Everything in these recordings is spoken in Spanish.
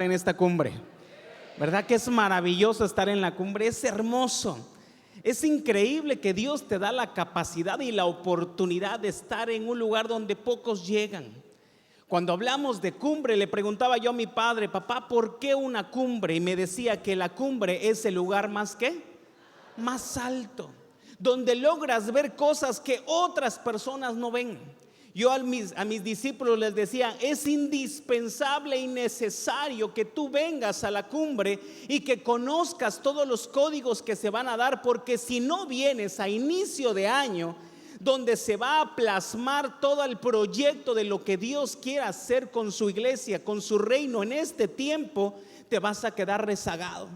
en esta cumbre. ¿Verdad que es maravilloso estar en la cumbre? Es hermoso. Es increíble que Dios te da la capacidad y la oportunidad de estar en un lugar donde pocos llegan. Cuando hablamos de cumbre, le preguntaba yo a mi padre: papá, ¿por qué una cumbre? Y me decía que la cumbre es el lugar más alto, donde logras ver cosas que otras personas no ven. Yo a mis discípulos les decía: es indispensable y necesario que tú vengas a la cumbre y que conozcas todos los códigos que se van a dar, porque si no vienes a inicio de año, donde se va a plasmar todo el proyecto de lo que Dios quiere hacer con su iglesia, con su reino en este tiempo, te vas a quedar rezagado,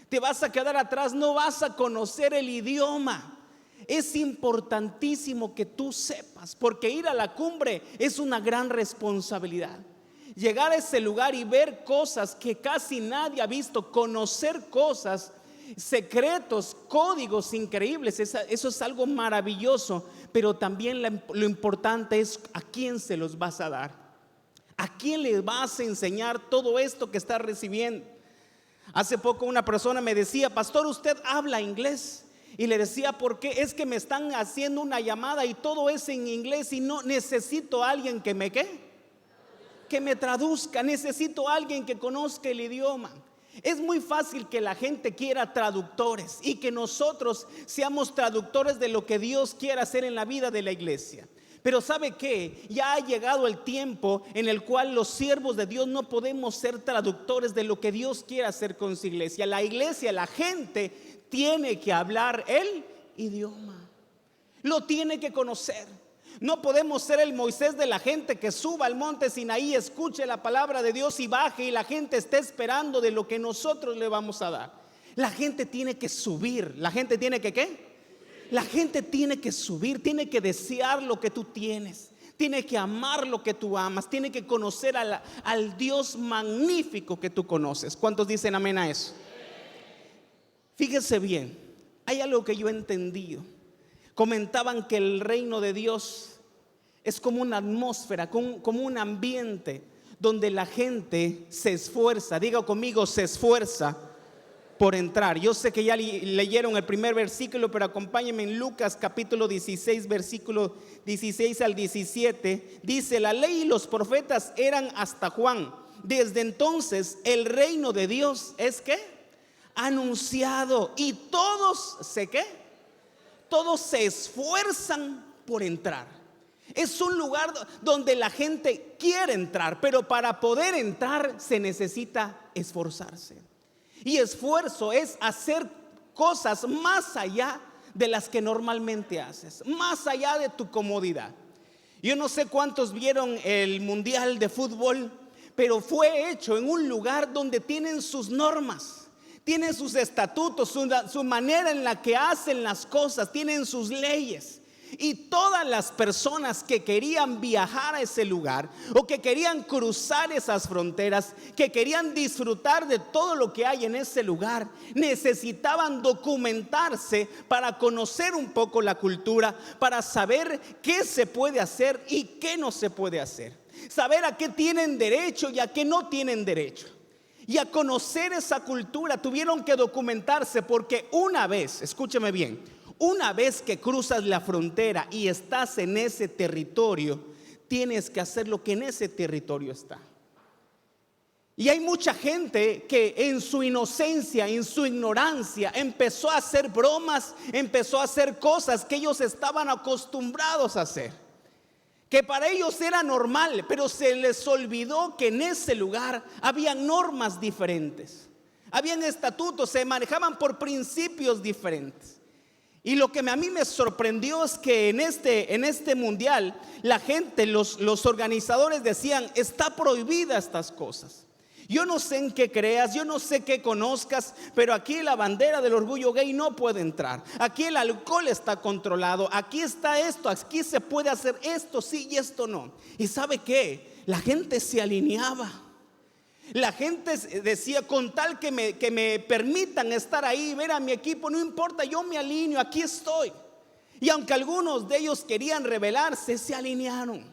te vas a quedar atrás, no vas a conocer el idioma. Es importantísimo que tú sepas, porque ir a la cumbre es una gran responsabilidad. Llegar a ese lugar y ver cosas que casi nadie ha visto, conocer cosas, secretos, códigos increíbles, eso es algo maravilloso. Pero también lo importante es a quién se los vas a dar, a quién le vas a enseñar todo esto que estás recibiendo. Hace poco una persona me decía: pastor, ¿usted habla inglés? Y le decía: ¿por qué? Es que me están haciendo una llamada y todo es en inglés y no necesito a alguien que me traduzca, necesito a alguien que conozca el idioma. Es muy fácil que la gente quiera traductores y que nosotros seamos traductores de lo que Dios quiere hacer en la vida de la iglesia. Pero ¿sabe qué? Ya ha llegado el tiempo en el cual los siervos de Dios no podemos ser traductores de lo que Dios quiere hacer con su iglesia. La iglesia, la gente tiene que hablar el idioma, lo tiene que conocer. No podemos ser el Moisés de la gente que suba al monte Sinaí, escuche la palabra de Dios y baje y la gente esté esperando de lo que nosotros le vamos a dar. La gente tiene que subir. La gente tiene que ¿qué? La gente tiene que subir, tiene que desear lo que tú tienes, tiene que amar lo que tú amas, tiene que conocer al Dios magnífico que tú conoces. ¿Cuántos dicen amén a eso? Fíjese bien, hay algo que yo he entendido. Comentaban que el reino de Dios es como una atmósfera, como un ambiente donde la gente se esfuerza. Diga conmigo: se esfuerza por entrar. Yo sé que ya leyeron el primer versículo, pero acompáñenme en Lucas capítulo 16, versículo 16 al 17. Dice: la ley y los profetas eran hasta Juan. Desde entonces el reino de Dios es ¿qué? Anunciado, y todos se esfuerzan por entrar. Es un lugar donde la gente quiere entrar, pero para poder entrar se necesita esforzarse. Y esfuerzo es hacer cosas más allá de las que normalmente haces, más allá de tu comodidad. Yo no sé cuántos vieron el Mundial de Fútbol, pero fue hecho en un lugar donde tienen sus normas, tienen sus estatutos, su manera en la que hacen las cosas, tienen sus leyes. Y todas las personas que querían viajar a ese lugar o que querían cruzar esas fronteras, que querían disfrutar de todo lo que hay en ese lugar, necesitaban documentarse para conocer un poco la cultura, para saber qué se puede hacer y qué no se puede hacer, saber a qué tienen derecho y a qué no tienen derecho. Y a conocer esa cultura tuvieron que documentarse, porque una vez, escúcheme bien, una vez que cruzas la frontera y estás en ese territorio, tienes que hacer lo que en ese territorio está. Y hay mucha gente que en su inocencia, en su ignorancia, empezó a hacer bromas, empezó a hacer cosas que ellos estaban acostumbrados a hacer, que para ellos era normal, pero se les olvidó que en ese lugar habían normas diferentes, habían estatutos, se manejaban por principios diferentes. Y lo que a mí me sorprendió es que en este mundial la gente, los organizadores decían: está prohibida estas cosas. Yo no sé en qué creas, yo no sé qué conozcas, pero aquí la bandera del orgullo gay no puede entrar. Aquí el alcohol está controlado, aquí está esto, aquí se puede hacer esto sí y esto no. ¿Y sabe qué? La gente se alineaba. La gente decía: con tal que me permitan estar ahí, ver a mi equipo, no importa, yo me alineo, aquí estoy. Y aunque algunos de ellos querían rebelarse, se alinearon.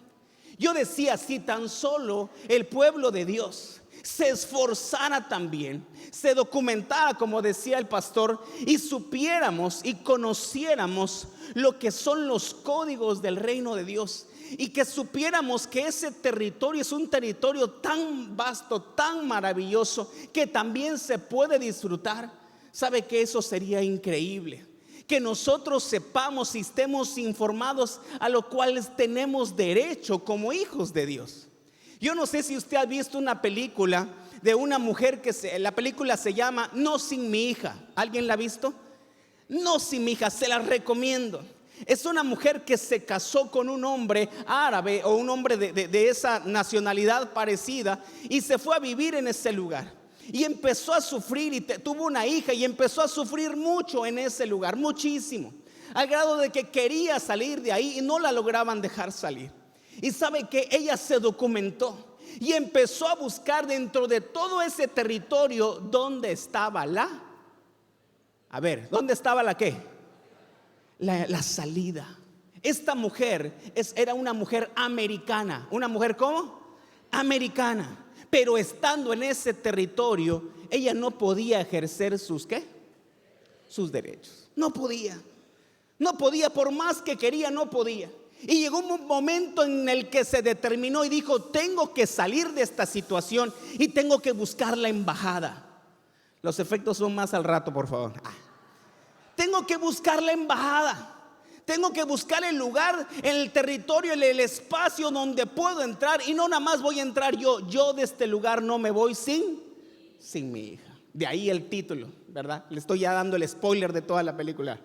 Yo decía: si tan solo el pueblo de Dios se esforzara también, se documentara, como decía el pastor, y supiéramos y conociéramos lo que son los códigos del reino de Dios, y que supiéramos que ese territorio es un territorio tan vasto, tan maravilloso, que también se puede disfrutar. ¿Sabe que eso sería increíble? Que nosotros sepamos y estemos informados, a lo cual tenemos derecho como hijos de Dios. Yo no sé si usted ha visto una película de una mujer la película se llama No sin mi hija. ¿Alguien la ha visto? No sin mi hija, se la recomiendo. Es una mujer que se casó con un hombre árabe o un hombre de esa nacionalidad parecida, y se fue a vivir en ese lugar. Y empezó a sufrir y tuvo una hija, y empezó a sufrir mucho en ese lugar, muchísimo, al grado de que quería salir de ahí y no la lograban dejar salir. Y sabe que ella se documentó y empezó a buscar dentro de todo ese territorio dónde estaba ¿dónde estaba la qué? La salida. Esta mujer era una mujer americana. ¿Una mujer cómo? Americana. Pero estando en ese territorio, ella no podía ejercer sus derechos. No podía, por más que quería, no podía. Y llegó un momento en el que se determinó y dijo: tengo que salir de esta situación y tengo que buscar la embajada. Los efectos son más al rato, por favor. Tengo que buscar la embajada. Tengo que buscar el lugar, en el territorio, el espacio donde puedo entrar. Y no nada más voy a entrar yo de este lugar no me voy sin mi hija. De ahí el título, ¿verdad? Le estoy ya dando el spoiler de toda la película.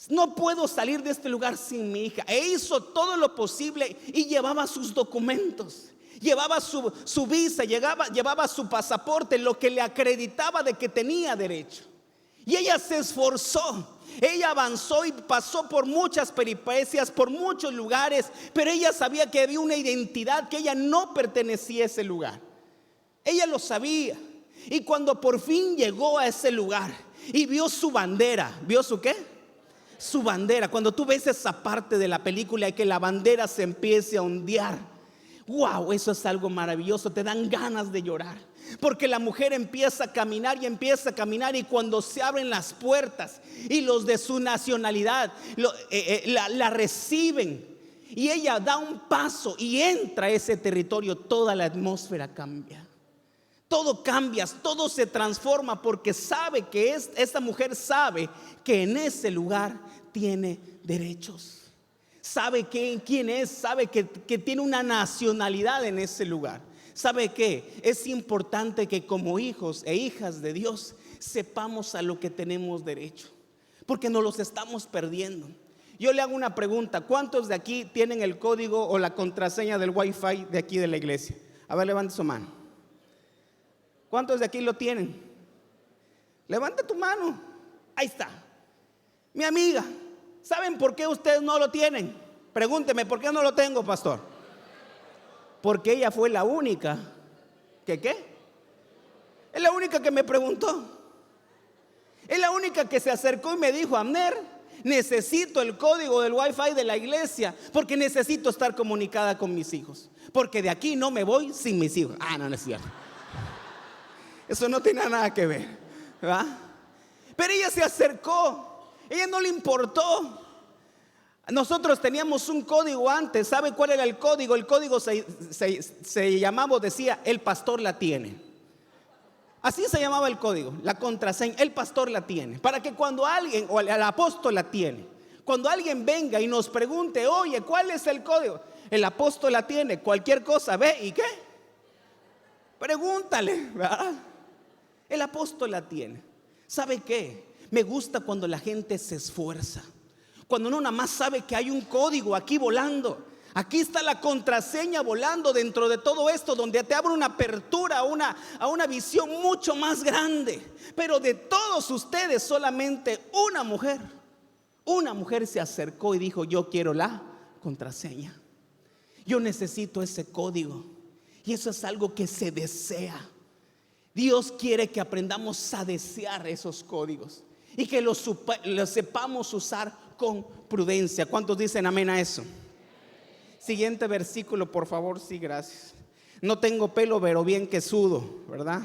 No puedo salir de este lugar sin mi hija. E hizo todo lo posible y llevaba sus documentos, llevaba su visa, llevaba su pasaporte, lo que le acreditaba de que tenía derecho. Y ella se esforzó. Ella avanzó y pasó por muchas peripecias, por muchos lugares, pero ella sabía que había una identidad, que ella no pertenecía a ese lugar. Ella lo sabía. Y cuando por fin llegó a ese lugar y vio su bandera, ¿vio su qué? Su bandera. Cuando tú ves esa parte de la película y que la bandera se empiece a ondear, wow, eso es algo maravilloso. Te dan ganas de llorar. Porque la mujer empieza a caminar y cuando se abren las puertas y los de su nacionalidad la reciben, y ella da un paso y entra a ese territorio, toda la atmósfera cambia. Todo cambia, todo se transforma, porque sabe que esta mujer sabe que en ese lugar tiene derechos. Sabe quién es, sabe que tiene una nacionalidad en ese lugar. ¿Sabe qué? Es importante que como hijos e hijas de Dios sepamos a lo que tenemos derecho, porque nos los estamos perdiendo. Yo le hago una pregunta: ¿cuántos de aquí tienen el código o la contraseña del Wi-Fi de aquí de la iglesia? A ver, levante su mano. ¿Cuántos de aquí lo tienen? Levante tu mano. Ahí está. Mi amiga, ¿saben por qué ustedes no lo tienen? Pregúnteme, ¿por qué no lo tengo, pastor? Porque ella fue la única ¿qué? Es la única que me preguntó. Es la única que se acercó y me dijo: Abner, necesito el código del Wi-Fi de la iglesia, porque necesito estar comunicada con mis hijos, porque de aquí no me voy sin mis hijos. No es cierto. Eso no tiene nada que ver, ¿verdad? Pero ella se acercó, ella no le importó. Nosotros teníamos un código antes. ¿Sabe cuál era el código? El código se llamaba, decía: el pastor la tiene. Así se llamaba el código, la contraseña: el pastor la tiene. Para que cuando alguien, o el apóstol la tiene, cuando alguien venga y nos pregunte: oye, ¿cuál es el código? El apóstol la tiene. Cualquier cosa, ve y ¿qué? Pregúntale, ¿verdad? El apóstol la tiene. ¿Sabe qué? Me gusta cuando la gente se esfuerza, cuando uno nada más sabe que hay un código aquí volando. Aquí está la contraseña volando dentro de todo esto, donde te abre una apertura a una visión mucho más grande. Pero de todos ustedes, solamente una mujer se acercó y dijo: yo quiero la contraseña, yo necesito ese código. Y eso es algo que se desea. Dios quiere que aprendamos a desear esos códigos y que los sepamos usar con prudencia. ¿Cuántos dicen amén a eso? Siguiente versículo, por favor. Sí, gracias. No tengo pelo, pero bien que sudo, ¿verdad?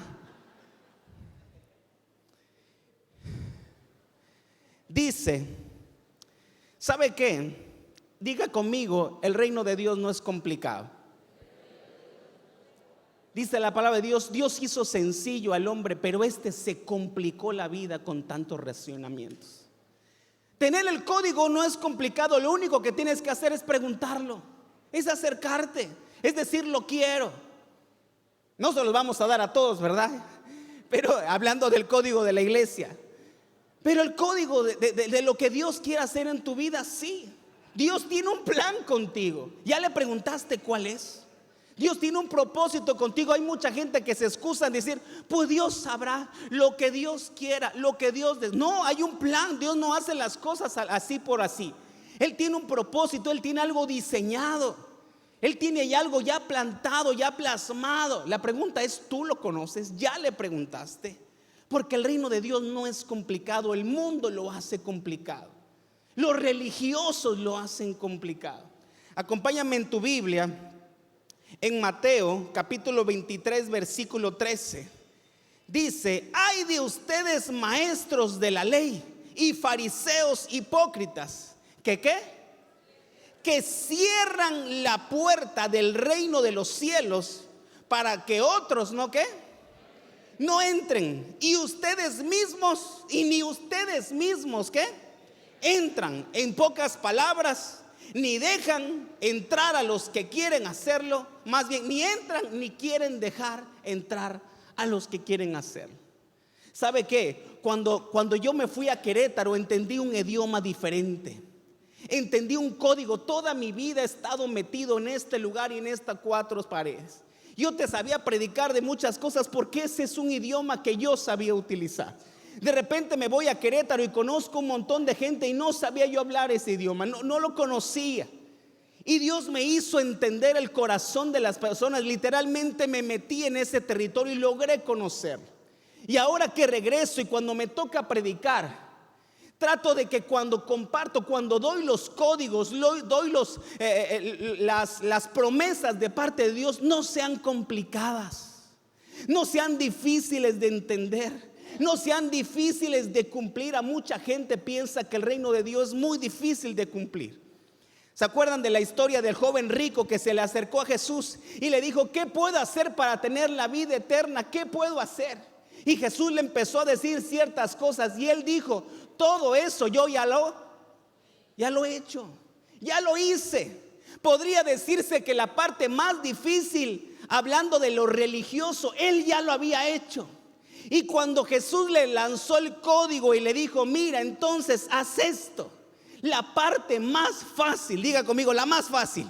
Dice, ¿sabe qué? Diga conmigo, el reino de Dios no es complicado. Dice la palabra de Dios, Dios hizo sencillo al hombre, pero se complicó la vida con tantos racionamientos. Tener el código no es complicado, lo único que tienes que hacer es preguntarlo, es acercarte, es decir, lo quiero. No se los vamos a dar a todos, ¿verdad? Pero hablando del código de la iglesia, pero el código de lo que Dios quiere hacer en tu vida, sí. Dios tiene un plan contigo. ¿Ya le preguntaste cuál es? Dios tiene un propósito contigo. Hay mucha gente que se excusa en decir, pues Dios sabrá lo que Dios quiera, lo que Dios no, hay un plan. Dios no hace las cosas así por así. Él tiene un propósito, Él tiene algo diseñado, Él tiene algo ya plantado, ya plasmado. La pregunta es, ¿tú lo conoces? ¿Ya le preguntaste? Porque el reino de Dios no es complicado. El mundo lo hace complicado. Los religiosos lo hacen complicado. Acompáñame en tu Biblia en Mateo capítulo 23 versículo 13. Dice, ay de ustedes maestros de la ley y fariseos hipócritas, ¿que qué? Que cierran la puerta del reino de los cielos para que otros no ¿qué? No entren. Y ustedes mismos, y ni ustedes mismos ¿qué? Entran. En pocas palabras, ni dejan entrar a los que quieren hacerlo. Más bien, ni entran ni quieren dejar entrar a los que quieren hacerlo. ¿Sabe qué? Cuando yo me fui a Querétaro, entendí un idioma diferente. Entendí un código. Toda mi vida he estado metido en este lugar y en estas cuatro paredes. Yo te sabía predicar de muchas cosas porque ese es un idioma que yo sabía utilizar. De repente me voy a Querétaro y conozco un montón de gente y no sabía yo hablar ese idioma, no lo conocía. Y Dios me hizo entender el corazón de las personas. Literalmente me metí en ese territorio y logré conocerlo. Y ahora que regreso y cuando me toca predicar, trato de que cuando comparto, cuando doy los códigos, doy las promesas de parte de Dios, no sean complicadas, no sean difíciles de entender, no sean difíciles de cumplir. A mucha gente piensa que el reino de Dios es muy difícil de cumplir. ¿Se acuerdan de la historia del joven rico que se le acercó a Jesús y le dijo, ¿qué puedo hacer para tener la vida eterna? ¿Qué puedo hacer? Y Jesús le empezó a decir ciertas cosas y él dijo, todo eso yo ya lo he hecho, ya lo hice. Podría decirse que la parte más difícil, hablando de lo religioso, él ya lo había hecho. Y cuando Jesús le lanzó el código y le dijo, mira, entonces haz esto, la parte más fácil, diga conmigo, la más fácil.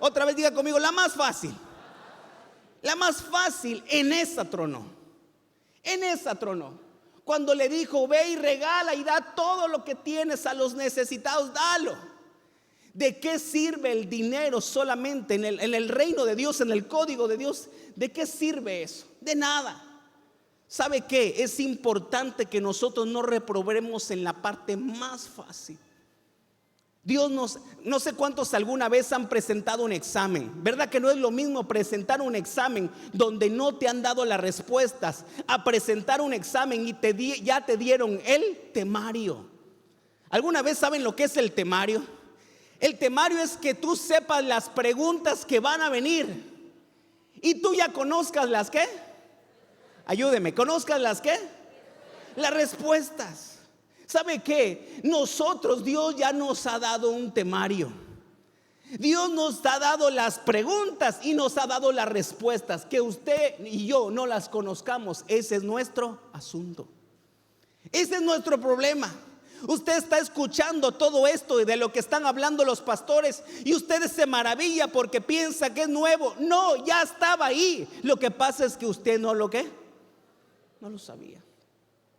Otra vez diga conmigo, la más fácil. La más fácil, en esa tronó. En esa tronó. Cuando le dijo, ve y regala y da todo lo que tienes a los necesitados, dalo. ¿De qué sirve el dinero solamente en el reino de Dios, en el código de Dios? ¿De qué sirve eso? De nada. ¿Sabe qué? Es importante que nosotros no reprobemos en la parte más fácil. Dios no sé cuántos alguna vez han presentado un examen. ¿Verdad que no es lo mismo presentar un examen donde no te han dado las respuestas a presentar un examen y ya te dieron el temario? ¿Alguna vez saben lo que es el temario? El temario es que tú sepas las preguntas que van a venir y tú ya conozcas las ¿qué? Ayúdeme, ¿conozcas las qué? Las respuestas. ¿Sabe qué? Nosotros, Dios ya nos ha dado un temario. Dios nos ha dado las preguntas y nos ha dado las respuestas. Que usted y yo no las conozcamos, ese es nuestro asunto. Ese es nuestro problema. Usted está escuchando todo esto de lo que están hablando los pastores y usted se maravilla porque piensa que es nuevo. No, ya estaba ahí. Lo que pasa es que usted no lo sabía.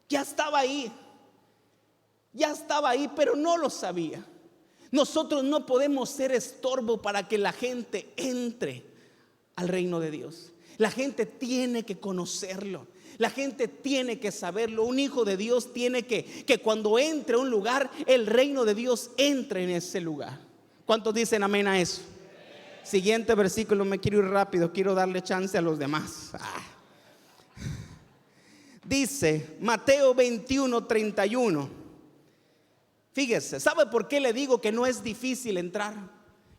Ya estaba ahí. Ya estaba ahí, pero no lo sabía. Nosotros no podemos ser estorbo para que la gente entre al reino de Dios. La gente tiene que conocerlo. La gente tiene que saberlo. Un hijo de Dios tiene que cuando entre a un lugar, el reino de Dios entre en ese lugar. ¿Cuántos dicen amén a eso? Siguiente versículo, me quiero ir rápido, quiero darle chance a los demás. Dice Mateo 21:31. Fíjese, ¿sabe por qué le digo que no es difícil entrar?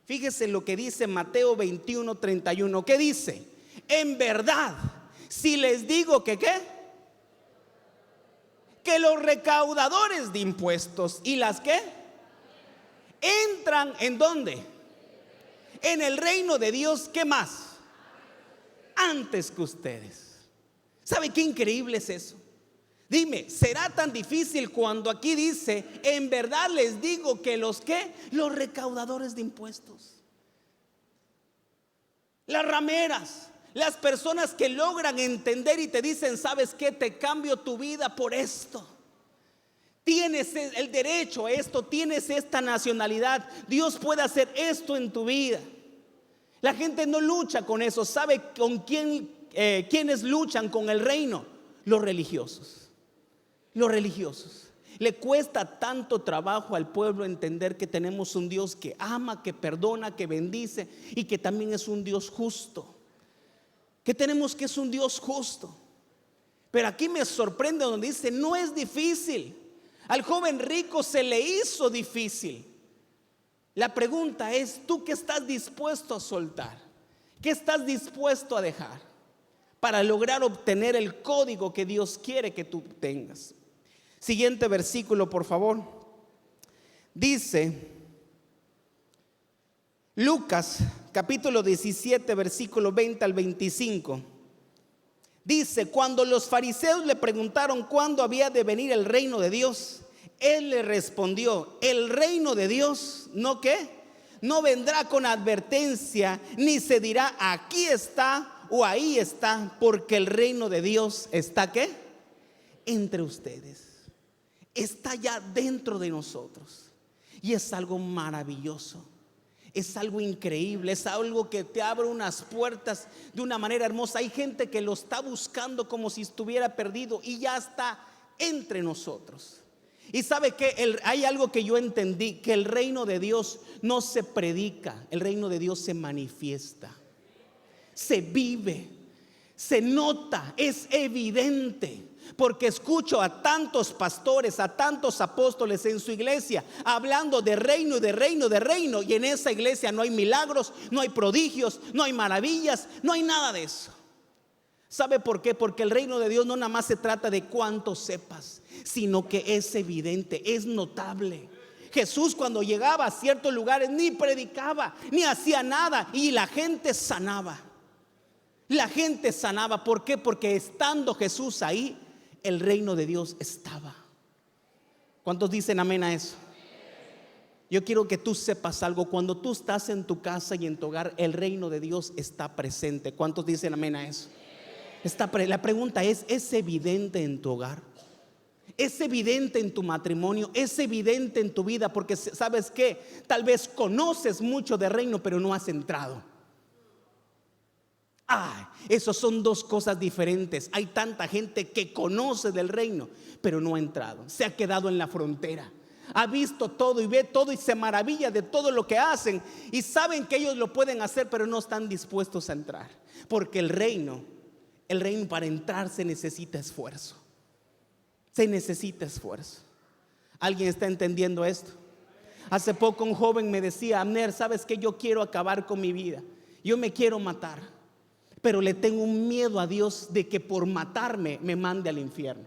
Fíjese lo que dice Mateo 21:31. ¿Qué dice? En verdad, si les digo que ¿qué? Que los recaudadores de impuestos y las ¿qué? Entran ¿en dónde? En el reino de Dios. ¿Qué más? Antes que ustedes. ¿Sabe qué increíble es eso? Dime, ¿será tan difícil cuando aquí dice, en verdad les digo que los ¿qué? Los recaudadores de impuestos, las rameras, las personas que logran entender y te dicen, ¿sabes qué? Te cambio tu vida por esto. Tienes el derecho a esto, tienes esta nacionalidad, Dios puede hacer esto en tu vida. La gente no lucha con eso. ¿Sabe con quiénes luchan con el reino? Los religiosos. Los religiosos. Le cuesta tanto trabajo al pueblo entender que tenemos un Dios que ama, que perdona, que bendice y que también es un Dios justo. Que tenemos que es un Dios justo. Pero aquí me sorprende donde dice, no es difícil. Al joven rico se le hizo difícil. La pregunta es, ¿tú qué estás dispuesto a soltar? ¿Qué estás dispuesto a dejar para lograr obtener el código que Dios quiere que tú tengas? Siguiente versículo, por favor. Dice Lucas capítulo 17, versículo 20 al 25. Dice, cuando los fariseos le preguntaron cuándo había de venir el reino de Dios, él le respondió, el reino de Dios, ¿no qué? No vendrá con advertencia, ni se dirá aquí está o ahí está, porque el reino de Dios está ¿qué? Entre ustedes. Está ya dentro de nosotros. Y es algo maravilloso. Es algo increíble, es algo que te abre unas puertas de una manera hermosa. Hay gente que lo está buscando como si estuviera perdido y ya está entre nosotros. Y sabe que hay algo que yo entendí, que el reino de Dios no se predica, el reino de Dios se manifiesta, se vive, se nota, es evidente. Porque escucho a tantos pastores, a tantos apóstoles en su iglesia hablando de reino y de reino, de reino. Y en esa iglesia no hay milagros, no hay prodigios, no hay maravillas, no hay nada de eso. ¿Sabe por qué? Porque el reino de Dios no nada más se trata de cuánto sepas, sino que es evidente, es notable. Jesús cuando llegaba a ciertos lugares ni predicaba, ni hacía nada y la gente sanaba. La gente sanaba. ¿Por qué? Porque estando Jesús ahí, el reino de Dios estaba. ¿Cuántos dicen amén a eso? Yo quiero que tú sepas algo. Cuando tú estás en tu casa y en tu hogar, el reino de Dios está presente. ¿Cuántos dicen amén a eso? La pregunta ¿es evidente en tu hogar? ¿Es evidente en tu matrimonio? ¿Es evidente en tu vida? Porque ¿sabes qué? Tal vez conoces mucho de reino, pero no has entrado. Esos son dos cosas diferentes. Hay tanta gente que conoce del reino, pero no ha entrado. Se ha quedado en la frontera. Ha visto todo y ve todo y se maravilla de todo lo que hacen. Y saben que ellos lo pueden hacer, pero no están dispuestos a entrar. Porque el reino para entrar se necesita esfuerzo. Se necesita esfuerzo. ¿Alguien está entendiendo esto? Hace poco un joven me decía, Abner, ¿sabes qué? Yo quiero acabar con mi vida. Yo me quiero matar. Pero le tengo un miedo a Dios de que por matarme me mande al infierno.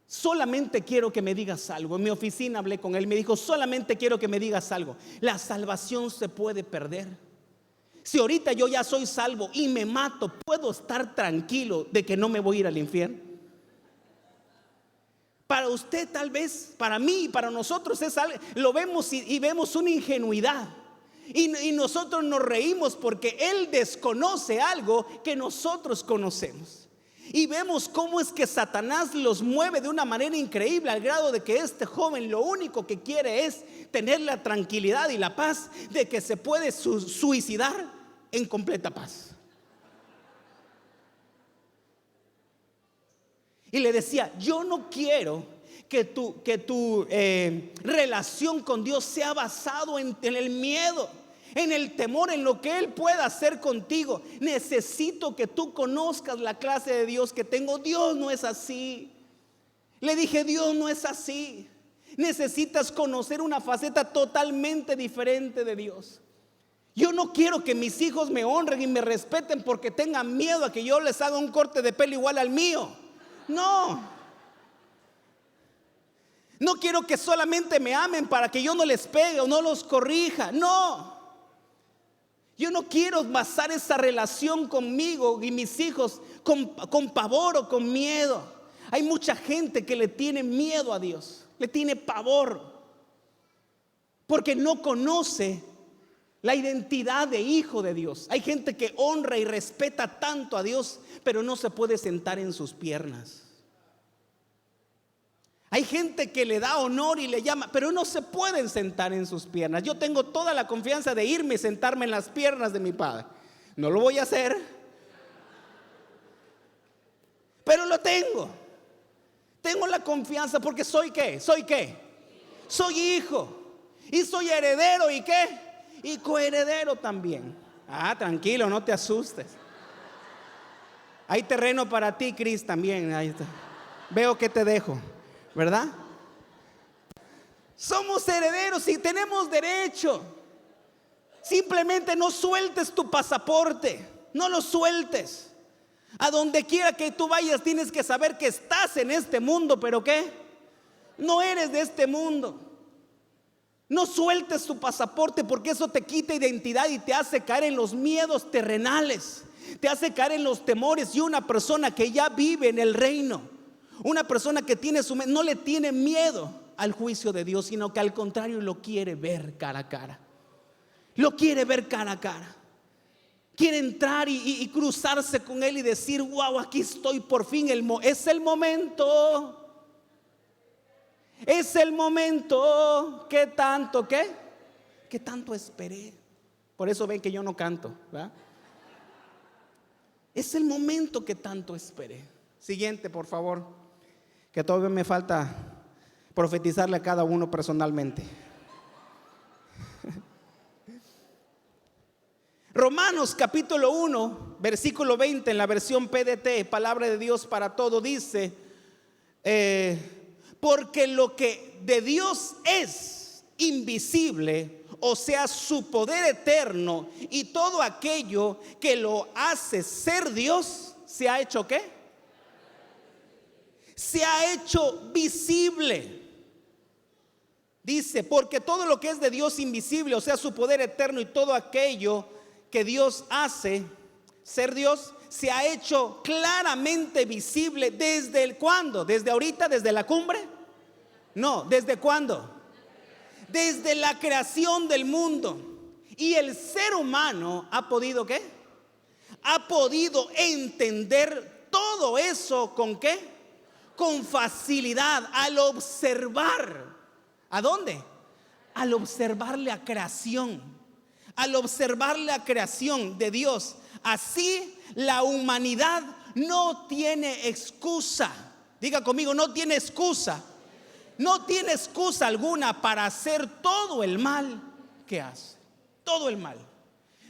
Solamente quiero que me digas algo. En mi oficina hablé con él, me dijo, solamente quiero que me digas algo. La salvación se puede perder. Si ahorita yo ya soy salvo y me mato, ¿puedo estar tranquilo de que no me voy a ir al infierno? Para usted tal vez, para mí y para nosotros es algo, lo vemos y vemos una ingenuidad. Y nosotros nos reímos porque él desconoce algo que nosotros conocemos. Y vemos cómo es que Satanás los mueve de una manera increíble, al grado de que este joven lo único que quiere es tener la tranquilidad y la paz de que se puede suicidar en completa paz. Y le decía, yo no quiero que tu relación con Dios sea basado en el miedo. en el temor, en lo que Él pueda hacer contigo. Necesito que tú conozcas la clase de Dios que tengo. Dios no es así. Le dije, Dios no es así. Necesitas conocer una faceta totalmente diferente de Dios. Yo no quiero que mis hijos me honren y me respeten porque tengan miedo a que yo les haga un corte de pelo igual al mío. No. No quiero que solamente me amen para que yo no les pegue o no los corrija. No. Yo no quiero basar esa relación conmigo y mis hijos con pavor o con miedo. Hay mucha gente que le tiene miedo a Dios, le tiene pavor, porque no conoce la identidad de hijo de Dios. Hay gente que honra y respeta tanto a Dios, pero no se puede sentar en sus piernas. Hay gente que le da honor y le llama, pero no se pueden sentar en sus piernas. Yo tengo toda la confianza de irme y sentarme en las piernas de mi padre. No lo voy a hacer, pero lo tengo. Tengo la confianza porque soy ¿qué? ¿Soy qué? Soy hijo. Y soy heredero ¿y qué? Y coheredero también. Tranquilo, no te asustes. Hay terreno para ti, Cris, también. Ahí está. Veo que te dejo, ¿verdad? Somos herederos y tenemos derecho. Simplemente no sueltes tu pasaporte. No lo sueltes. A donde quiera que tú vayas tienes que saber que estás en este mundo, pero ¿qué? No eres de este mundo. No sueltes tu pasaporte porque eso te quita identidad y te hace caer en los miedos terrenales. Te hace caer en los temores. Y una persona que ya vive en el reino, una persona que tiene no le tiene miedo al juicio de Dios, sino que al contrario lo quiere ver cara a cara. Lo quiere ver cara a cara. Quiere entrar y cruzarse con Él y decir, wow, aquí estoy por fin. Es el momento. Es el momento. ¿Qué tanto qué? ¿Qué tanto esperé? Por eso ven que yo no canto, ¿verdad? Es el momento que tanto esperé. Siguiente, por favor. Que todavía me falta profetizarle a cada uno personalmente. Romanos capítulo 1, versículo 20 en la versión PDT, palabra de Dios para todo, dice, porque lo que de Dios es invisible, o sea, su poder eterno y todo aquello que lo hace ser Dios, ¿se ha hecho qué? Se ha hecho visible. Dice, porque todo lo que es de Dios invisible, o sea, su poder eterno y todo aquello que Dios hace ser Dios, se ha hecho claramente visible. ¿Desde el cuándo? ¿Desde ahorita? ¿Desde la cumbre? No, ¿desde cuándo? Desde la creación del mundo. Y el ser humano ha podido ¿qué? Ha podido entender todo eso ¿con qué? Con facilidad al observar. ¿A dónde? Al observar la creación. Al observar la creación de Dios. Así la humanidad no tiene excusa. Diga conmigo, no tiene excusa. No tiene excusa alguna para hacer todo el mal que hace. Todo el mal.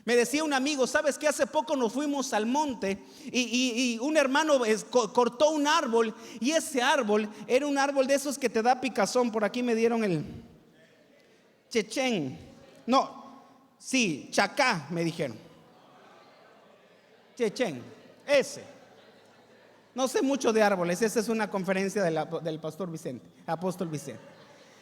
Me decía un amigo, ¿sabes qué? Hace poco nos fuimos al monte y un hermano cortó un árbol. Y ese árbol era un árbol de esos que te da picazón. Por aquí me dieron el chechén. No. Sí, chacá, me dijeron. Chechén, ese. No sé mucho de árboles. Esa es una conferencia del pastor Vicente, apóstol Vicente.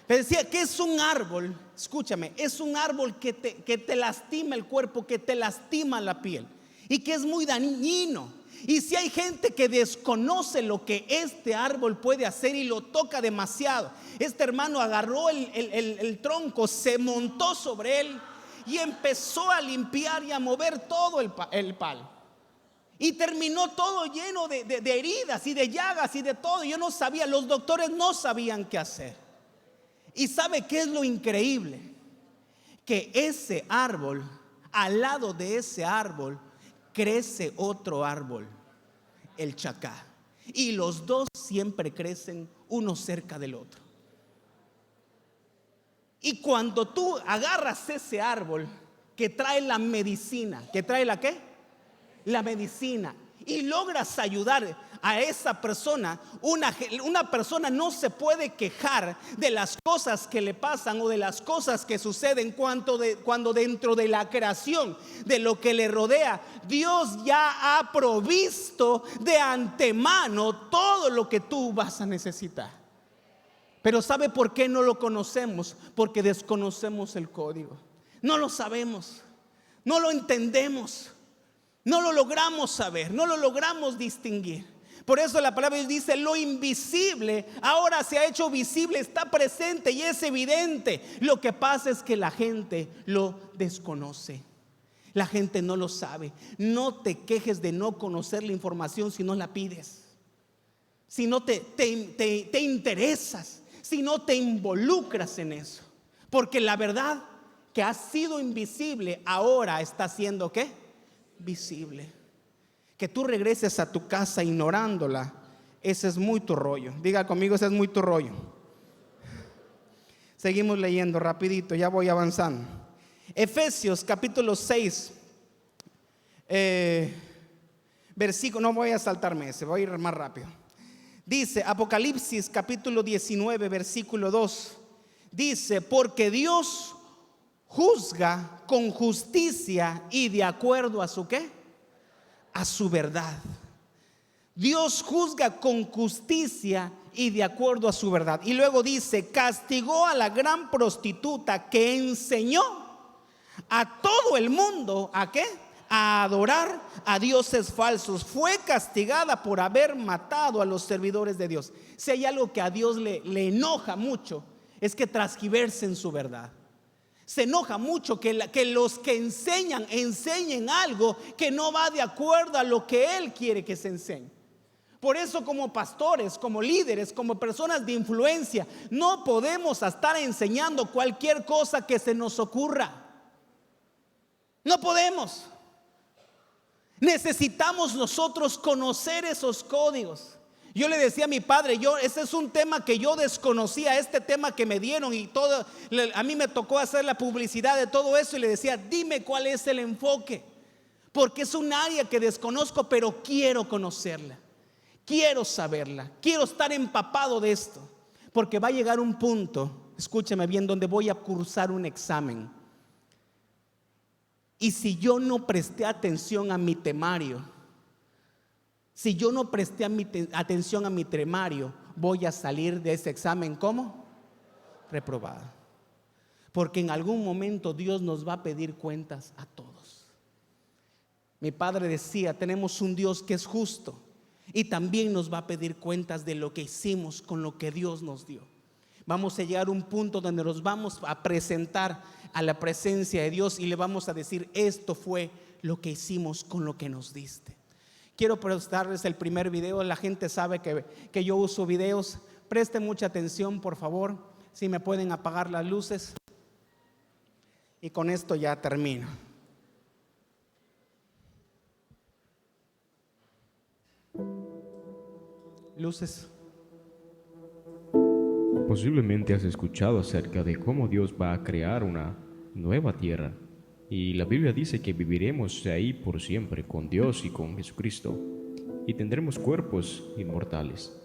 Pero decía que es un árbol, escúchame, es un árbol que te lastima el cuerpo, que te lastima la piel y que es muy dañino. Y si hay gente que desconoce lo que este árbol puede hacer y lo toca demasiado. Este hermano agarró el tronco, se montó sobre él y empezó a limpiar y a mover todo el palo. Y terminó todo lleno de heridas y de llagas y de todo. Yo no sabía, los doctores no sabían qué hacer. ¿Y sabe qué es lo increíble? Que ese árbol, al lado de ese árbol, crece otro árbol, el chacá. Y los dos siempre crecen uno cerca del otro. Y cuando tú agarras ese árbol que trae la medicina. ¿Que trae la qué? La medicina. Y logras ayudar a esa persona. Una persona no se puede quejar de las cosas que le pasan o de las cosas que suceden cuando dentro de la creación, de lo que le rodea, Dios ya ha provisto de antemano todo lo que tú vas a necesitar. Pero ¿sabe por qué no lo conocemos? Porque desconocemos el código. No lo sabemos, no lo entendemos, no lo logramos saber, no lo logramos distinguir. Por eso la palabra de Dios dice: lo invisible ahora se ha hecho visible, está presente y es evidente. Lo que pasa es que la gente lo desconoce. La gente no lo sabe. No te quejes de no conocer la información si no la pides, si no te interesas, si no te involucras en eso. Porque la verdad que ha sido invisible ahora está siendo ¿qué? Visible. Que tú regreses a tu casa ignorándola, ese es muy tu rollo. Diga conmigo: ese es muy tu rollo. Seguimos leyendo rapidito, ya voy avanzando. Efesios capítulo 6 versículo, no voy a saltarme ese, voy a ir más rápido. Dice Apocalipsis capítulo 19 versículo 2. Dice: porque Dios juzga con justicia y de acuerdo a su ¿qué? A su verdad. Dios juzga con justicia y de acuerdo a su verdad. Y luego dice: castigó a la gran prostituta que enseñó a todo el mundo ¿a qué? A adorar a dioses falsos. Fue castigada por haber matado a los servidores de Dios. Si hay algo que a Dios le enoja mucho, es que transgiversen su verdad. Se enoja mucho que los que enseñen algo que no va de acuerdo a lo que Él quiere que se enseñe. Por eso, como pastores, como líderes, como personas de influencia, no podemos estar enseñando cualquier cosa que se nos ocurra. No podemos. Necesitamos nosotros conocer esos códigos. Yo le decía a mi padre, ese es un tema que yo desconocía, este tema que me dieron y todo, a mí me tocó hacer la publicidad de todo eso, y le decía: dime cuál es el enfoque, porque es un área que desconozco, pero quiero conocerla, quiero saberla, quiero estar empapado de esto, porque va a llegar un punto, escúcheme bien, donde voy a cursar un examen. Y si yo no presté atención a mi temario, si yo no presté atención a mi temario, voy a salir de ese examen ¿cómo? Reprobado. Porque en algún momento Dios nos va a pedir cuentas a todos. Mi padre decía: tenemos un Dios que es justo y también nos va a pedir cuentas de lo que hicimos con lo que Dios nos dio. Vamos a llegar a un punto donde nos vamos a presentar a la presencia de Dios y le vamos a decir: esto fue lo que hicimos con lo que nos diste. Quiero presentarles el primer video. La gente sabe que yo uso videos. Presten mucha atención, por favor. Si me pueden apagar las luces. Y con esto ya termino. Luces. Posiblemente has escuchado acerca de cómo Dios va a crear una nueva tierra. Y la Biblia dice que viviremos ahí por siempre con Dios y con Jesucristo, y tendremos cuerpos inmortales.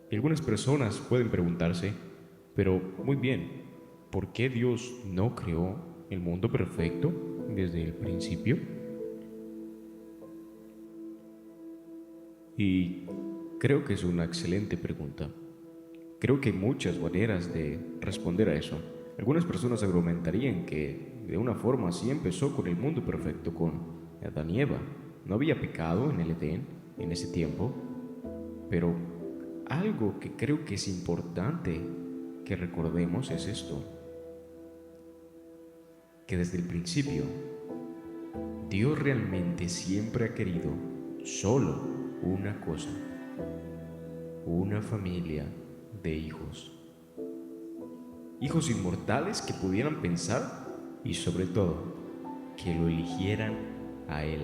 Y algunas personas pueden preguntarse: pero muy bien, ¿por qué Dios no creó el mundo perfecto desde el principio? Y creo que es una excelente pregunta. Creo que hay muchas maneras de responder a eso. Algunas personas argumentarían que de una forma así empezó con el mundo perfecto, con Adán y Eva. No había pecado en el Edén en ese tiempo, pero algo que creo que es importante que recordemos es esto: que desde el principio Dios realmente siempre ha querido solo una cosa: una familia de hijos inmortales que pudieran pensar y sobre todo que lo eligieran a Él.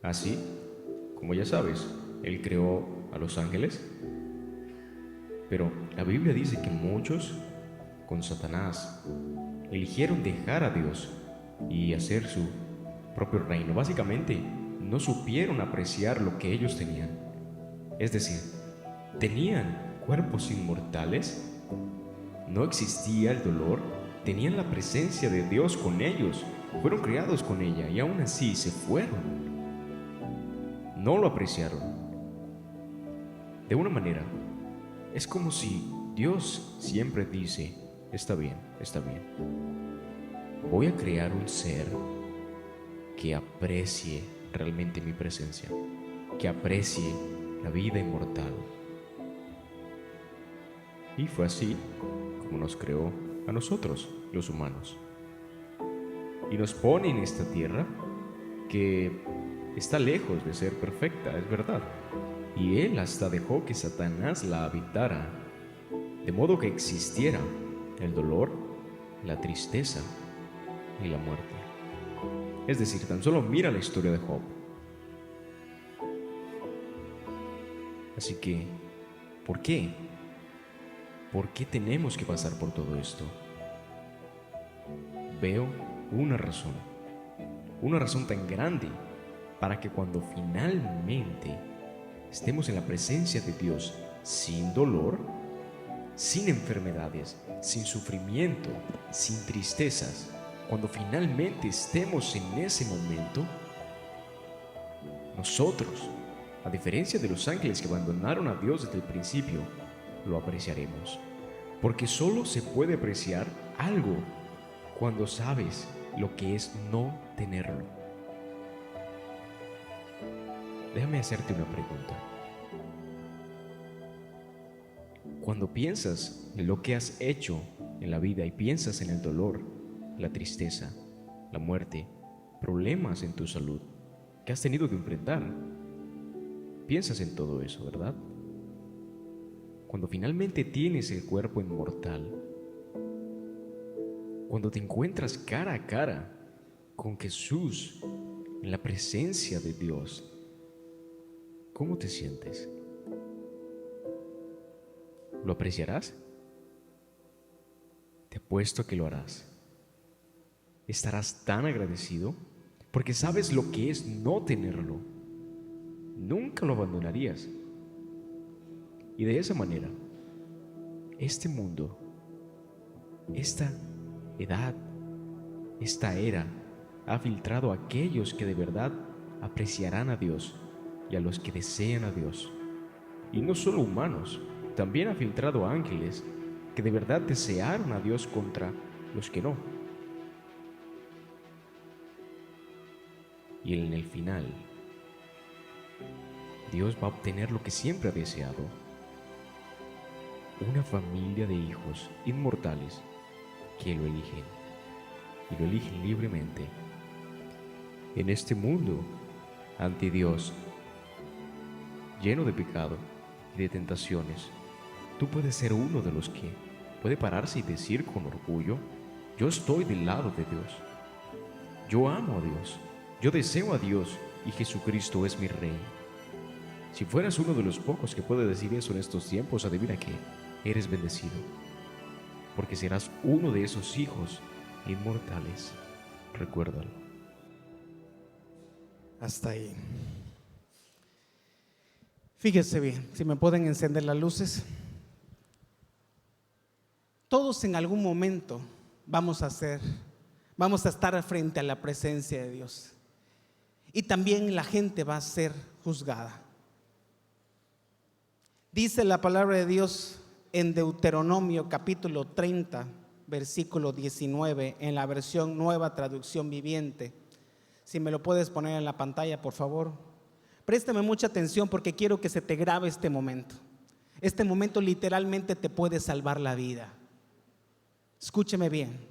Así, como ya sabes, Él creó a los ángeles, pero la Biblia dice que muchos, con Satanás, eligieron dejar a Dios y hacer su propio reino. Básicamente, no supieron apreciar lo que ellos tenían. Es decir, tenían cuerpos inmortales, no existía el dolor, tenían la presencia de Dios con ellos, fueron criados con ella y aún así se fueron. No lo apreciaron. De una manera, es como si Dios siempre dice: está bien, voy a crear un ser que aprecie realmente mi presencia, que aprecie la vida inmortal. Y fue así como nos creó a nosotros, los humanos. Y nos pone en esta tierra que está lejos de ser perfecta, es verdad. Y Él hasta dejó que Satanás la habitara, de modo que existiera el dolor, la tristeza y la muerte. Es decir, tan solo mira la historia de Job. Así que, ¿por qué? ¿Por qué tenemos que pasar por todo esto? Veo una razón tan grande para que cuando finalmente estemos en la presencia de Dios sin dolor, sin enfermedades, sin sufrimiento, sin tristezas, cuando finalmente estemos en ese momento, nosotros, a diferencia de los ángeles que abandonaron a Dios desde el principio, lo apreciaremos. Porque solo se puede apreciar algo cuando sabes lo que es no tenerlo. Déjame hacerte una pregunta. Cuando piensas en lo que has hecho en la vida y piensas en el dolor, la tristeza, la muerte, problemas en tu salud que has tenido que enfrentar, piensas en todo eso, ¿verdad? Cuando finalmente tienes el cuerpo inmortal, cuando te encuentras cara a cara con Jesús en la presencia de Dios, ¿cómo te sientes? ¿Lo apreciarás? Te apuesto a que lo harás. Estarás tan agradecido porque sabes lo que es no tenerlo. Nunca lo abandonarías. Y de esa manera, este mundo, esta edad, esta era, ha filtrado a aquellos que de verdad apreciarán a Dios y a los que desean a Dios. Y no solo humanos, también ha filtrado a ángeles que de verdad desearon a Dios contra los que no. Y en el final, Dios va a obtener lo que siempre ha deseado: una familia de hijos inmortales que lo eligen, y lo eligen libremente. En este mundo ante Dios, lleno de pecado y de tentaciones, tú puedes ser uno de los que puede pararse y decir con orgullo: yo estoy del lado de Dios, yo amo a Dios, yo deseo a Dios y Jesucristo es mi Rey. Si fueras uno de los pocos que puede decir eso en estos tiempos, adivina que eres bendecido, porque serás uno de esos hijos inmortales. Recuérdalo. Hasta ahí. Fíjese bien, si me pueden encender las luces. Todos en algún momento vamos a estar frente a la presencia de Dios. Y también la gente va a ser juzgada. Dice la palabra de Dios en Deuteronomio capítulo 30, versículo 19, en la versión Nueva Traducción Viviente. Si me lo puedes poner en la pantalla, por favor. Préstame mucha atención porque quiero que se te grabe este momento. Este momento literalmente te puede salvar la vida. Escúcheme bien.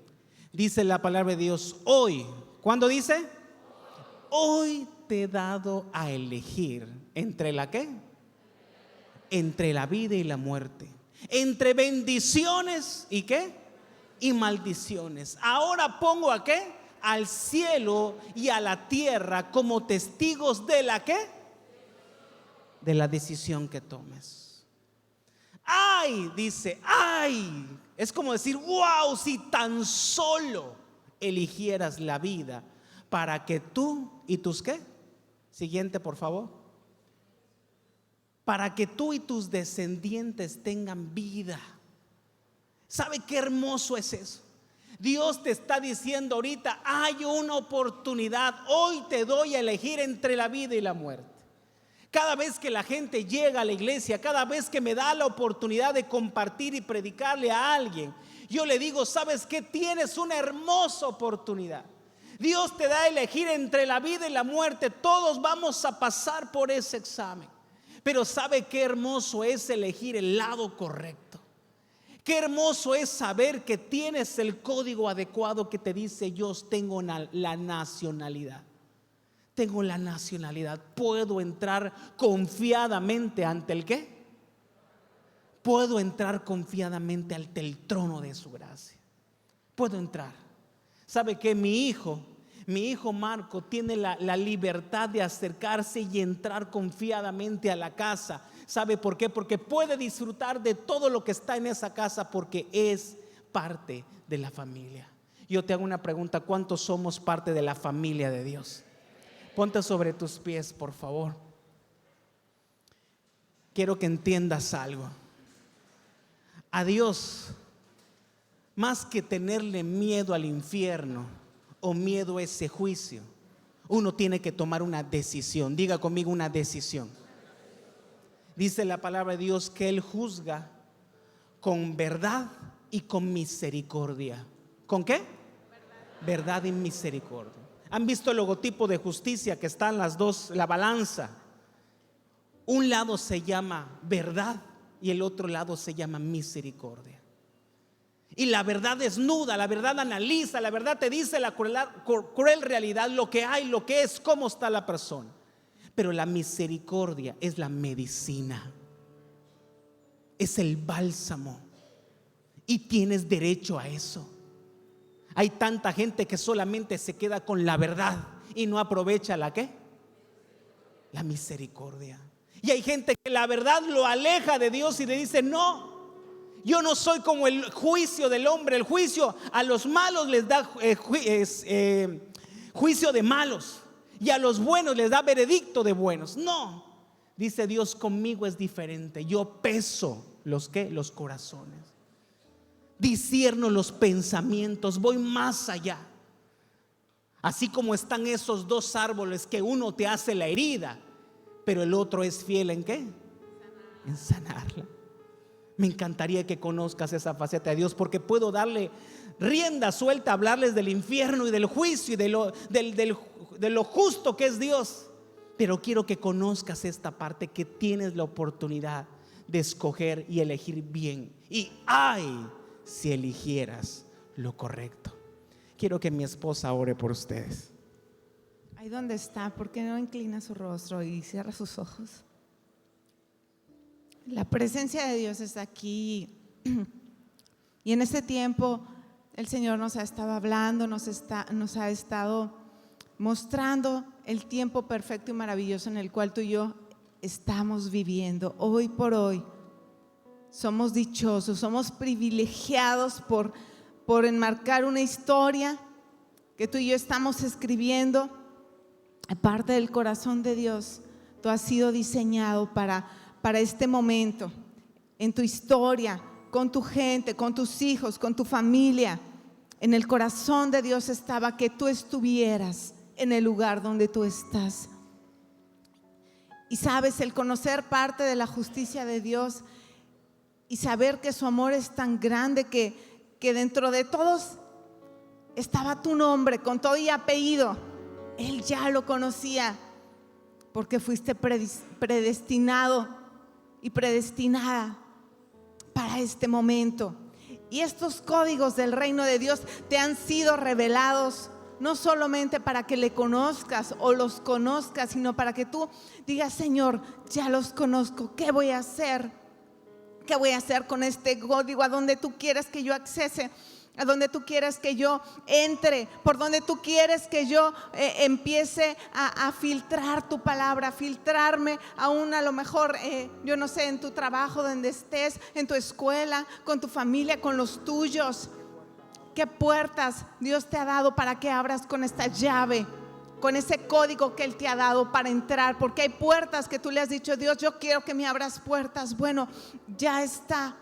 Dice la palabra de Dios: hoy, ¿cuándo dice? Hoy te he dado a elegir entre la ¿qué? Entre la vida y la muerte, entre bendiciones y ¿qué? Y maldiciones. Ahora pongo ¿a qué? Al cielo y a la tierra como testigos de la ¿qué? De la decisión que tomes. ay, dice, ay, es como decir, wow, si tan solo eligieras la vida para que tú y tus ¿qué? Siguiente, por favor. Para que tú y tus descendientes tengan vida. ¿Sabe qué hermoso es eso? Dios te está diciendo ahorita, hay una oportunidad, hoy te doy a elegir entre la vida y la muerte. Cada vez que la gente llega a la iglesia, cada vez que me da la oportunidad de compartir y predicarle a alguien, yo le digo, ¿sabes qué? Tienes una hermosa oportunidad. Dios te da a elegir entre la vida y la muerte. Todos vamos a pasar por ese examen. Pero ¿sabe qué hermoso es elegir el lado correcto? Qué hermoso es saber que tienes el código adecuado que te dice, yo tengo la nacionalidad. Tengo la nacionalidad. Puedo entrar confiadamente ante el ¿qué? Puedo entrar confiadamente ante el trono de su gracia. Puedo entrar. ¿Sabe qué? Mi hijo Marco tiene la libertad de acercarse y entrar confiadamente a la casa. ¿Sabe por qué? Porque puede disfrutar de todo lo que está en esa casa, porque es parte de la familia. Yo te hago una pregunta: ¿cuántos somos parte de la familia de Dios? Ponte sobre tus pies, por favor. Quiero que entiendas algo. A Dios, más que tenerle miedo al infierno o miedo a ese juicio, uno tiene que tomar una decisión. Diga conmigo: una decisión. Dice la palabra de Dios que Él juzga con verdad y con misericordia. ¿Con qué? Verdad y misericordia. ¿Han visto el logotipo de justicia que están las dos, la balanza? Un lado se llama verdad y el otro lado se llama misericordia. Y la verdad desnuda, la verdad analiza, la verdad te dice la cruel realidad, lo que hay, lo que es, cómo está la persona. Pero la misericordia es la medicina, es el bálsamo, y tienes derecho a eso. Hay tanta gente que solamente se queda con la verdad y no aprovecha la ¿qué? La misericordia. Y hay gente que la verdad lo aleja de Dios y le dice: no, yo no soy como el juicio del hombre. El juicio a los malos les da juicio de malos, y a los buenos les da veredicto de buenos. No, dice Dios, conmigo es diferente. Yo peso los corazones, discierno los pensamientos, voy más allá. Así como están esos dos árboles, que uno te hace la herida, pero el otro es fiel ¿en qué? En sanarla. Me encantaría que conozcas esa faceta de Dios, porque puedo darle rienda suelta a hablarles del infierno y del juicio y de lo justo que es Dios. Pero quiero que conozcas esta parte, que tienes la oportunidad de escoger y elegir bien. Y ay, si eligieras lo correcto. Quiero que mi esposa ore por ustedes. Ahí donde está, ¿por qué no inclina su rostro y cierra sus ojos? La presencia de Dios está aquí. Y en este tiempo el Señor nos ha estado hablando, nos ha estado mostrando el tiempo perfecto y maravilloso en el cual tú y yo estamos viviendo. Hoy por hoy somos dichosos, somos privilegiados por enmarcar una historia que tú y yo estamos escribiendo. Parte del corazón de Dios, tú has sido diseñado para este momento, en tu historia, con tu gente, con tus hijos, con tu familia. En el corazón de Dios estaba que tú estuvieras en el lugar donde tú estás. Y sabes, el conocer parte de la justicia de Dios y saber que su amor es tan grande que dentro de todos estaba tu nombre con todo y apellido. Él ya lo conocía, porque fuiste predestinado y predestinada para este momento. Y estos códigos del reino de Dios te han sido revelados, no solamente para que le conozcas o los conozcas, sino para que tú digas: Señor, ya los conozco, ¿qué voy a hacer? ¿Qué voy a hacer con este código? ¿A dónde tú quieres que yo accese? a donde tú quieres que yo entre, por donde tú quieres que yo empiece a filtrar tu palabra, a filtrarme aún a lo mejor, yo no sé, en tu trabajo, donde estés, en tu escuela, con tu familia, con los tuyos. ¿Qué puertas Dios te ha dado para que abras con esta llave, con ese código que Él te ha dado para entrar? Porque hay puertas que tú le has dicho: Dios, yo quiero que me abras puertas. Bueno, ya está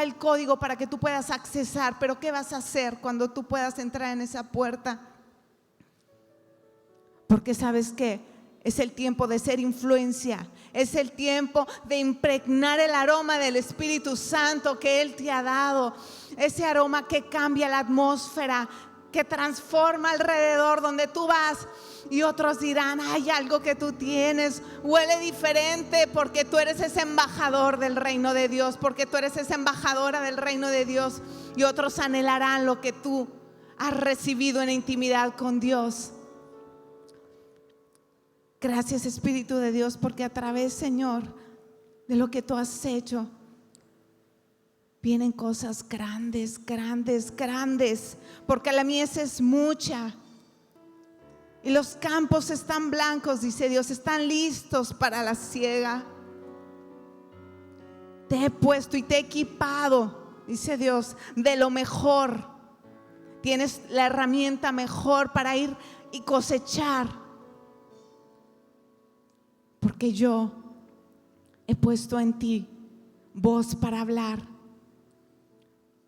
el código para que tú puedas accesar. Pero ¿qué vas a hacer cuando tú puedas entrar en esa puerta? Porque sabes que es el tiempo de ser influencia, es el tiempo de impregnar el aroma del Espíritu Santo que Él te ha dado. Ese aroma que cambia la atmósfera, que transforma alrededor donde tú vas. Y otros dirán: hay algo que tú tienes, huele diferente, porque tú eres ese embajador del reino de Dios, porque tú eres esa embajadora del reino de Dios. Y otros anhelarán lo que tú has recibido en intimidad con Dios. Gracias, Espíritu de Dios, porque a través, Señor, de lo que tú has hecho, vienen cosas grandes, grandes, grandes, porque la mies es mucha y los campos están blancos, dice Dios, están listos para la siega. Te he puesto y te he equipado, dice Dios, de lo mejor. Tienes la herramienta mejor para ir y cosechar, porque yo he puesto en ti voz para hablar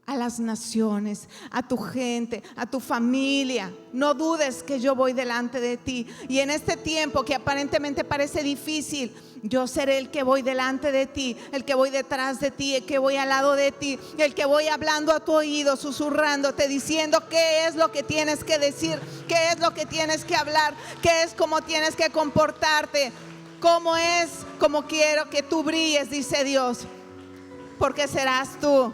a las naciones, a tu gente, a tu familia. No dudes que yo voy delante de ti. Y en este tiempo que aparentemente parece difícil, yo seré el que voy delante de ti, el que voy detrás de ti, el que voy al lado de ti, el que voy hablando a tu oído, susurrándote, diciendo qué es lo que tienes que decir, qué es lo que tienes que hablar, qué es cómo tienes que comportarte, cómo es, cómo quiero que tú brilles, dice Dios. Porque serás tú.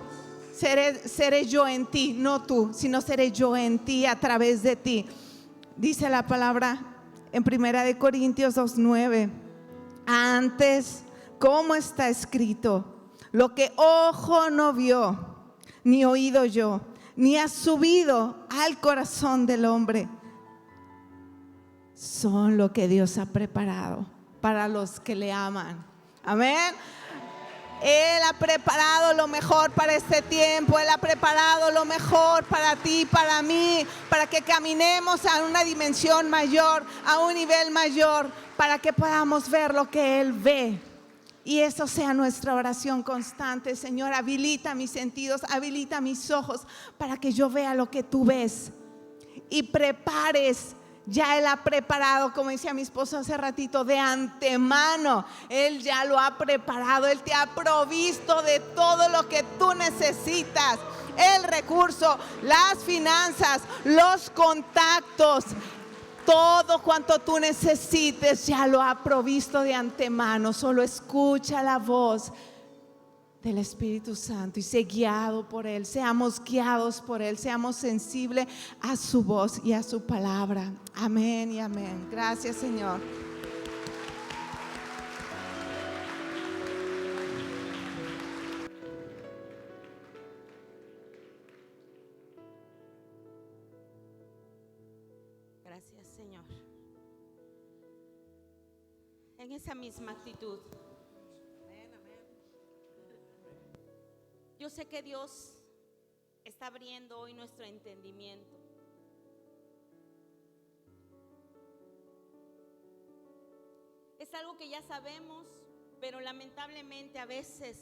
Seré yo en ti, no tú, sino seré yo en ti, a través de ti. Dice la palabra en 1 Corintios 2:9. Antes, como está escrito, lo que ojo no vio, ni oído yo, ni ha subido al corazón del hombre, son lo que Dios ha preparado para los que le aman. Amén. Él ha preparado lo mejor para este tiempo. Él ha preparado lo mejor para ti, para mí, para que caminemos a una dimensión mayor, a un nivel mayor, para que podamos ver lo que Él ve. Y eso sea nuestra oración constante. Señor, habilita mis sentidos, habilita mis ojos para que yo vea lo que tú ves. Y prepares. Ya Él ha preparado, como decía mi esposo hace ratito, de antemano. Él ya lo ha preparado. Él te ha provisto de todo lo que tú necesitas. El recurso, las finanzas, los contactos, todo cuanto tú necesites ya lo ha provisto de antemano. Solo escucha la voz del Espíritu Santo y sé guiado por Él. Seamos guiados por Él, seamos sensibles a su voz y a su palabra. Amén y amén. Gracias, Señor. Gracias, Señor. En esa misma actitud, yo sé que Dios está abriendo hoy nuestro entendimiento. Es algo que ya sabemos, pero lamentablemente a veces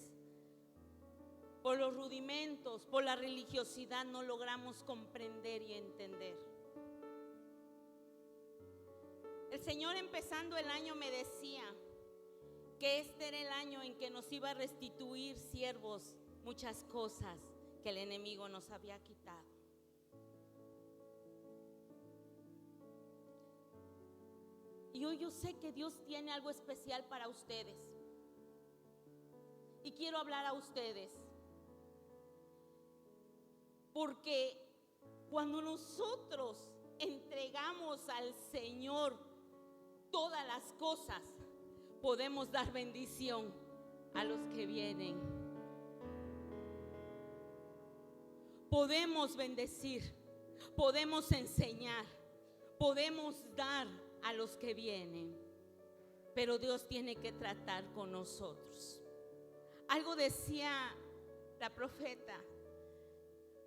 por los rudimentos, por la religiosidad no logramos comprender y entender. El Señor, empezando el año, me decía que este era el año en que nos iba a restituir, siervos, muchas cosas que el enemigo nos había quitado. Y hoy yo sé que Dios tiene algo especial para ustedes. Y quiero hablar a ustedes. Porque cuando nosotros entregamos al Señor todas las cosas, podemos dar bendición a los que vienen. podemos bendecir, podemos enseñar, podemos dar a los que vienen, pero Dios tiene que tratar con nosotros. Algo decía la profeta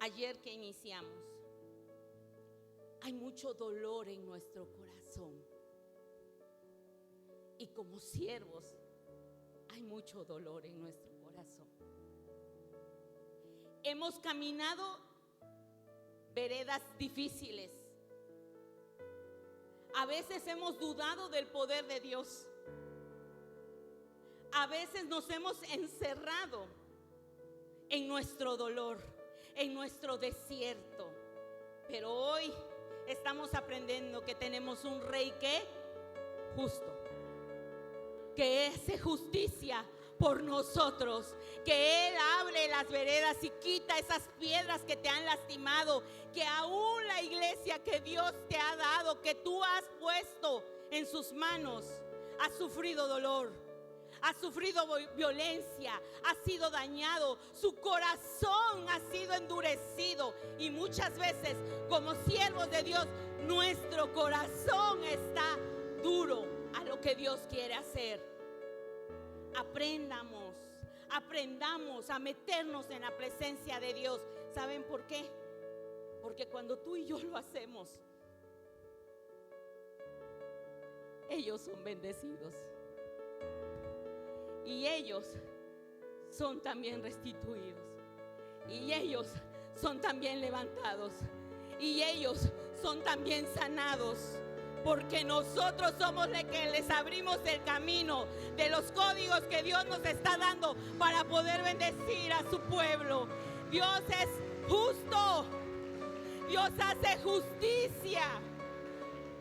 ayer que iniciamos: hay mucho dolor en nuestro corazón, y como siervos hay mucho dolor en nuestro corazón. Hemos caminado veredas difíciles. A veces hemos dudado del poder de Dios. A veces nos hemos encerrado en nuestro dolor, en nuestro desierto. Pero hoy estamos aprendiendo que tenemos un rey que justo, que hace justicia por nosotros, que Él abre las veredas y quita esas piedras que te han lastimado, que aún la iglesia que Dios te ha dado, que tú has puesto en sus manos, ha sufrido dolor, ha sufrido violencia, ha sido dañado, su corazón ha sido endurecido, y muchas veces como siervos de Dios nuestro corazón está duro a lo que Dios quiere hacer. Aprendamos a meternos en la presencia de Dios. ¿Saben por qué? Porque cuando tú y yo lo hacemos, ellos son bendecidos y ellos son también restituidos y ellos son también levantados y ellos son también sanados. Porque nosotros somos los que les abrimos el camino de los códigos que Dios nos está dando para poder bendecir a su pueblo. Dios es justo. Dios hace justicia.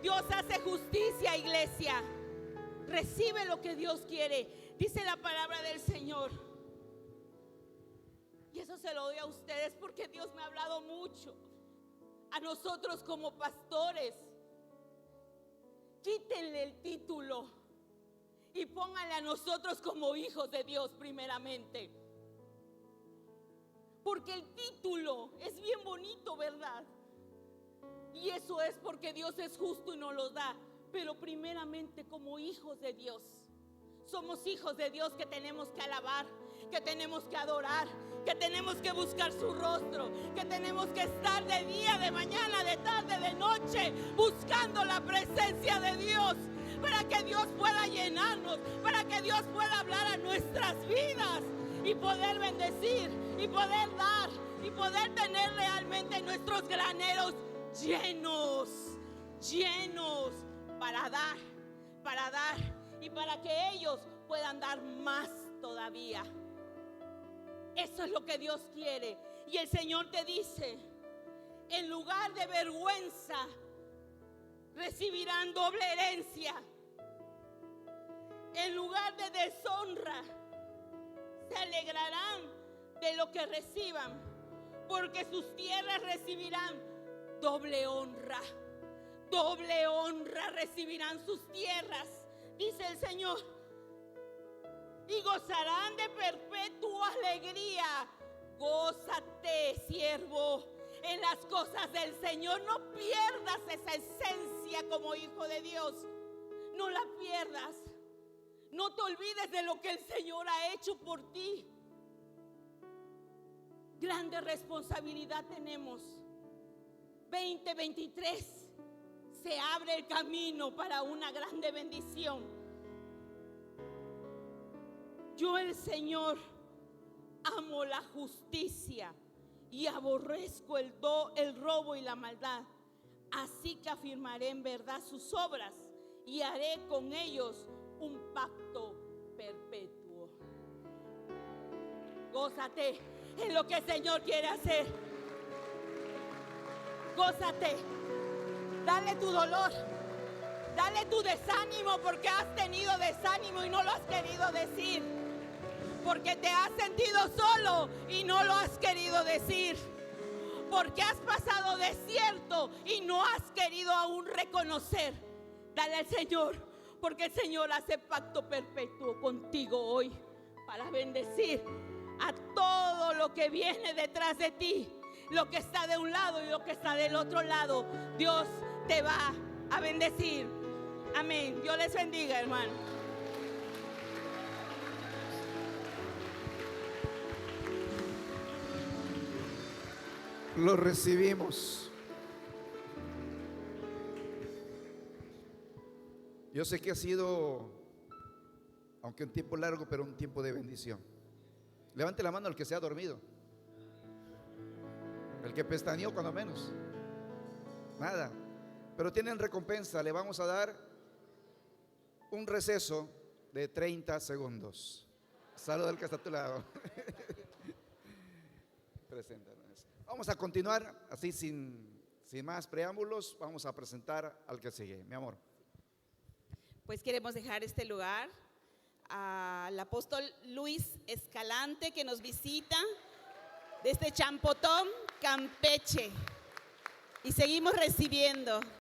Dios hace justicia, iglesia. Recibe lo que Dios quiere. Dice la palabra del Señor. Y eso se lo doy a ustedes porque Dios me ha hablado mucho. A nosotros como pastores. Quítenle el título y pónganle a nosotros como hijos de Dios primeramente. Porque el título es bien bonito, ¿verdad? Y eso es porque Dios es justo y nos lo da. Pero primeramente como hijos de Dios. Somos hijos de Dios que tenemos que alabar, que tenemos que adorar, que tenemos que buscar su rostro, que tenemos que estar de día, de mañana, de tarde, de noche, buscando la presencia de Dios, para que Dios pueda llenarnos, para que Dios pueda hablar a nuestras vidas y poder bendecir y poder dar y poder tener realmente nuestros graneros llenos para dar y para que ellos puedan dar más todavía. Eso es lo que Dios quiere. Y el Señor te dice: en lugar de vergüenza recibirán doble herencia. En lugar de deshonra se alegrarán de lo que reciban, porque sus tierras recibirán doble honra. Doble honra recibirán sus tierras, dice el Señor, y gozarán de perpetua alegría. Gózate, siervo, en las cosas del Señor. No pierdas esa esencia como hijo de Dios. No la pierdas. No te olvides de lo que el Señor ha hecho por ti. Grande responsabilidad tenemos. 2023 se abre el camino para una grande bendición. Yo, el Señor, amo la justicia y aborrezco el robo y la maldad. Así que afirmaré en verdad sus obras y haré con ellos un pacto perpetuo. Gózate en lo que el Señor quiere hacer. Gózate. Dale tu dolor. Dale tu desánimo, porque has tenido desánimo y no lo has querido decir. Porque te has sentido solo y no lo has querido decir. Porque has pasado desierto y no has querido aún reconocer. Dale al Señor, porque el Señor hace pacto perpetuo contigo hoy para bendecir a todo lo que viene detrás de ti. lo que está de un lado y lo que está del otro lado, Dios te va a bendecir. Amén. Dios les bendiga, hermano. Lo recibimos. Yo sé que ha sido, aunque un tiempo largo, pero un tiempo de bendición. Levante la mano el que se ha dormido, el que pestañeó cuando menos. Nada, pero tienen recompensa. Le vamos a dar un receso de 30 segundos. Saluda al que está a tu lado. Preséntanos. Vamos a continuar así sin más preámbulos. Vamos a presentar al que sigue, mi amor. Pues queremos dejar este lugar al apóstol Luis Escalante, que nos visita desde Champotón, Campeche. Y seguimos recibiendo.